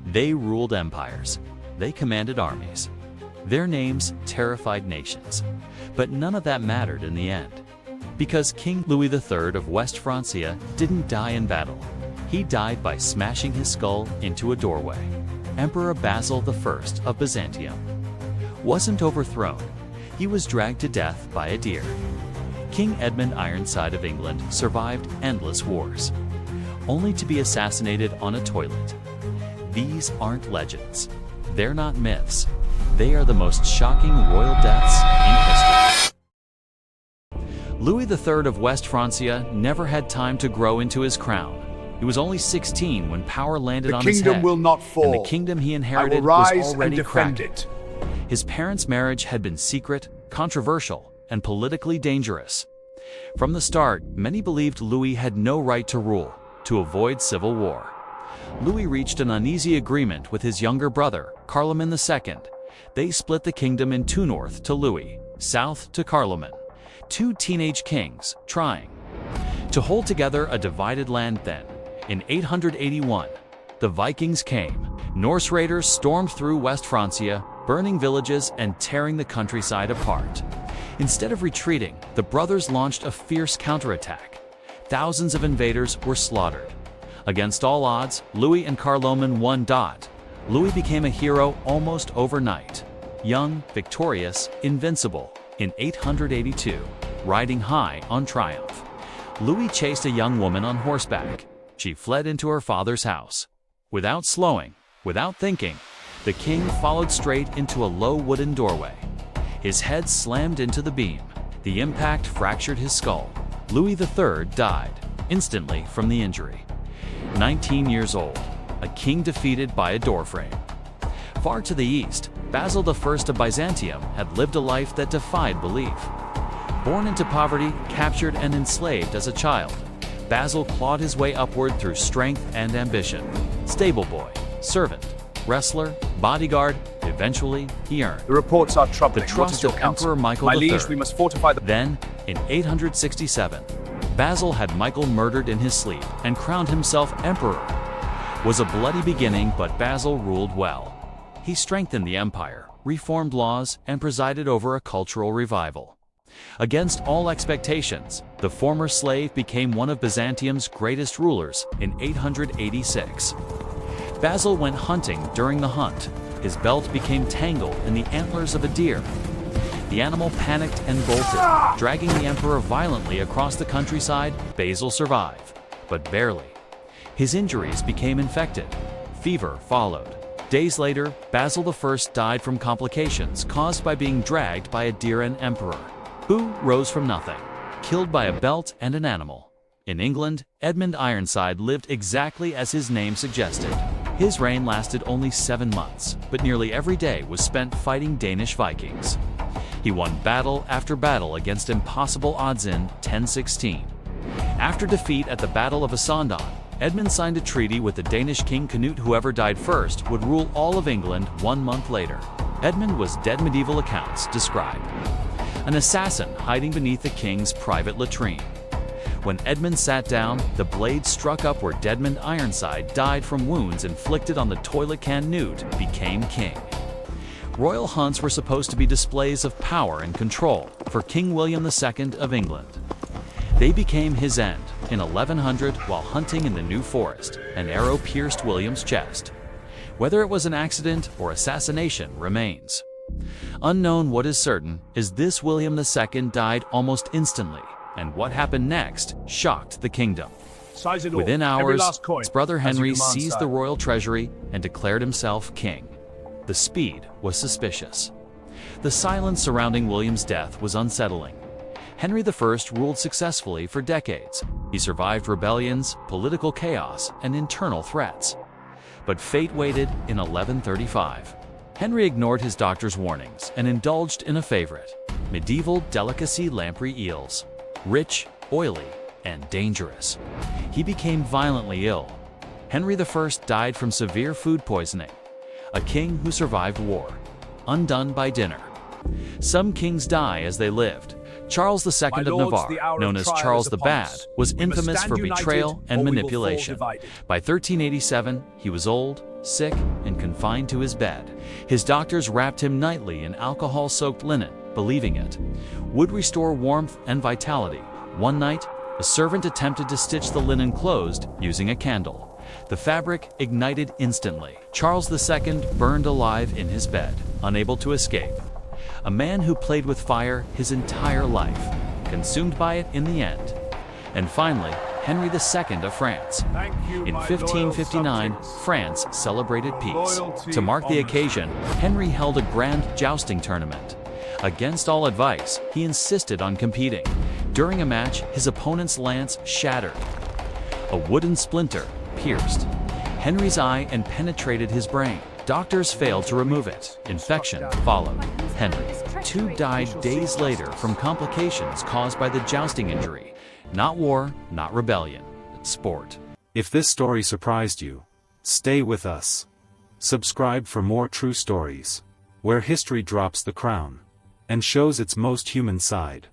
They ruled empires. They commanded armies. Their names terrified nations. But none of that mattered in the end. Because King Louis III of West Francia didn't die in battle. He died by smashing his skull into a doorway. Emperor Basil I of Byzantium wasn't overthrown. He was dragged to death by a deer. King Edmund Ironside of England survived endless wars, only to be assassinated on a toilet. These aren't legends. They're not myths. They are the most shocking royal deaths in history. Louis III of West Francia never had time to grow into his crown. He was only 16 when power landed on his head. The kingdom will not fall. And the kingdom he inherited was already cracked. it. His parents' marriage had been secret, controversial, and politically dangerous. From the start, many believed Louis had no right to rule, to avoid civil war. Louis reached an uneasy agreement with his younger brother, Carloman II. They split the kingdom in two: north to Louis, south to Carloman. Two teenage kings trying to hold together a divided land then. In 881, the Vikings came. Norse raiders stormed through West Francia, burning villages and tearing the countryside apart. Instead of retreating, the brothers launched a fierce counterattack. Thousands of invaders were slaughtered. Against all odds, Louis and Carloman won. Louis became a hero almost overnight. Young, victorious, invincible. In 882, riding high on triumph, Louis chased a young woman on horseback. She fled into her father's house. Without slowing, without thinking, the king followed straight into a low wooden doorway. His head slammed into the beam. The impact fractured his skull. Louis III died instantly from the injury. 19 years old, a king defeated by a doorframe. Far to the east, Basil I of Byzantium had lived a life that defied belief. Born into poverty, captured and enslaved as a child, Basil clawed his way upward through strength and ambition. Stable boy, servant, wrestler, bodyguard, eventually he earned The reports are troubling. the trust of Emperor Michael My III. liege, we must fortify the... Then, in 867, Basil had Michael murdered in his sleep and crowned himself emperor. Was a bloody beginning, but Basil ruled well. He strengthened the empire, reformed laws, and presided over a cultural revival. Against all expectations, the former slave became one of Byzantium's greatest rulers in 886. Basil went hunting during the hunt. His belt became tangled in the antlers of a deer. The animal panicked and bolted, dragging the emperor violently across the countryside. Basil survived, but barely. His injuries became infected. Fever followed. Days later, Basil I died from complications caused by being dragged by a deer and emperor, who rose from nothing, killed by a belt and an animal. In England, Edmund Ironside lived exactly as his name suggested. His reign lasted only 7 months, but nearly every day was spent fighting Danish Vikings. He won battle after battle against impossible odds in 1016. After defeat at the Battle of Assassinated, Edmund signed a treaty with the Danish king Canute. Whoever died first would rule all of England 1 month later. Edmund was dead. Medieval accounts describe an assassin hiding beneath the king's private latrine. When Edmund sat down, the blade struck upward. Edmund Ironside died from wounds inflicted on the toilet. Canute became king. Royal hunts were supposed to be displays of power and control for King William II of England. They became his end. In 1100, while hunting in the New Forest, an arrow pierced William's chest. Whether it was an accident or assassination remains unknown. What is certain is this: William II died almost instantly, and what happened next shocked the kingdom. Within hours, his brother Henry seized the royal treasury and declared himself king. The speed was suspicious. The silence surrounding William's death was unsettling. Henry I ruled successfully for decades. He survived rebellions, political chaos, and internal threats. But fate waited. In 1135. Henry ignored his doctor's warnings and indulged in a favorite: medieval delicacy, lamprey eels. Rich, oily, and dangerous. He became violently ill. Henry I died from severe food poisoning. A king who survived war, undone by dinner. Some kings die as they lived. Charles II of Navarre, known as Charles the Bad, was infamous for betrayal and manipulation. By 1387, he was old, sick and confined to his bed. His doctors wrapped him nightly in alcohol-soaked linen, believing it would restore warmth and vitality. One night, a servant attempted to stitch the linen closed using a candle. The fabric ignited instantly. Charles II burned alive in his bed, unable to escape. A man who played with fire his entire life, consumed by it in the end. And finally, Henry II of France. In 1559, France celebrated peace. To mark the occasion, Henry held a grand jousting tournament. Against all advice, he insisted on competing. During a match, his opponent's lance shattered. A wooden splinter pierced Henry's eye and penetrated his brain. Doctors failed to remove it. Infection followed. Henry, too, died days later from complications caused by the jousting injury. Not war, not rebellion, but sport. If this story surprised you, stay with us. Subscribe for more true stories, where history drops the crown and shows its most human side.